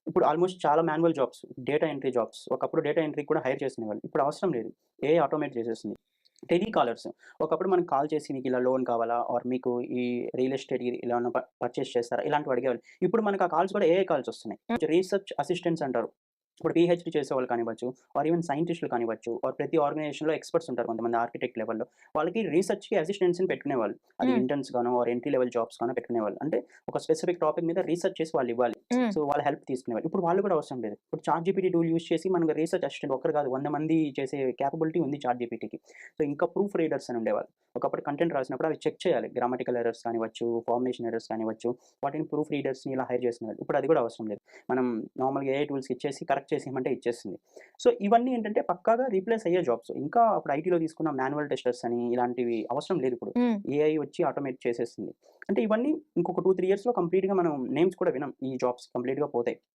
ఇప్పుడు ఆల్మోస్ట్ చాలా manual jobs, data entry jobs. ఒకప్పుడు డేటా ఎంట్రీకి కూడా హైర్ చేసుకునేవాళ్ళు. ఇప్పుడు అవసరం లేదు. ఏఐ ఆటోమేట్ చేసేస్తుంది. టెలికాలర్స్. ఒకప్పుడు మనకు కాల్ చేసి మీకు ఇలా లోన్ కావాలా? ఆర్ మీకు ఈ రియల్ ఎస్టేట్ ఇలా ఏమన్నా పర్చేజ్ చేస్తారా? ఇలాంటివి అడిగేవాళ్ళు. ఇప్పుడు మనకు ఆ కాల్స్ కూడా ఏఐ కాల్స్ వస్తున్నాయి. రీసెర్చ్ అసిస్టెంట్స్ అంటారు. ఇప్పుడు పీహెచ్‌డీ చేసేవాళ్ళు కానివ్వచ్చు, ఆర్ ఈవెన్ సైంటిస్ట్‌లు కానివ్వచ్చు, ఆర్ ప్రతి ఆర్గనైజేషన్‌లో ఎక్స్‌పర్ట్స్ ఉంటారు కొంతమంది ఆర్కిటెక్ట్ లెవెల్‌లో. వాళ్ళకి రీసెర్చ్‌కి అసిస్టెంట్స్‌ని పెట్టుకునేవాళ్ళు. అది హ్మ్. ఇంటర్న్స్ గానో, ఆర్ ఎంట్రీ లెవెల్ జాబ్స్ గానో పెట్టుకునేవాళ్ళు. అంటే ఒక స్పెసిఫిక్ టాపిక్ మీద రీసెర్చ్ చేసి వాళ్ళివ్వాలి. హ్మ్. సో, వాళ్ళ హెల్ప్ తీసుకునేవాళ్ళు. ఇప్పుడు వాళ్ళు కూడా అవసరం లేదు. ఇప్పుడు చాట్‌జీపీటీ టూల్ యూజ్ చేసి మనకు రీసెర్చ్ అసిస్టెంట్ ఒక్కరు కాదు 100 మంది చేసే కేపబిలిటీ ఉంది చాట్‌జీపీటీకి. సో, ఇంకా ప్రూఫ్ రీడర్స్ అని ఉండేవాళ్ళు. ఒకప్పుడు కంటెంట్ రాసినప్పుడు అవి చెక్ చేయాలి. గ్రామటికల్ ఎర్రర్స్ కానివ్వచ్చు, ఫార్మేషన్ ఎర్రర్స్ కానివ్వచ్చు, వాటిని ప్రూఫ్ రీడర్స్‌ని ఇలా హైర్ చేసుకునేవాళ్ళు. ఇప్పుడు అది కూడా అవసరం లేదు. మనం నార్మల్‌గా ఏఐ టూల్స్‌కి ఇచ్చేసి కరెక్ట్ చేసేయమంటే ఇచ్చేస్తుంది. సో, ఇవన్నీ ఏంటంటే పక్కాగా రీప్లేస్ అయ్యే జాబ్స్. ఇంకా అప్పుడు ఐటీలో తీసుకున్న మాన్యువల్ టెస్టర్స్ అని ఇలాంటివి అవసరం లేదిప్పుడు. హ్మ్. ఏఐ వచ్చి ఆటోమేట్ చేసేస్తుంది. అంటే ఇవన్నీ ఇంకొక 2, 3 ఇయర్స్‌లో కంప్లీట్‌గా మనం నేమ్స్ కూడా వినం. ఈ జాబ్స్ కంప్లీట్‌గా పోతాయి.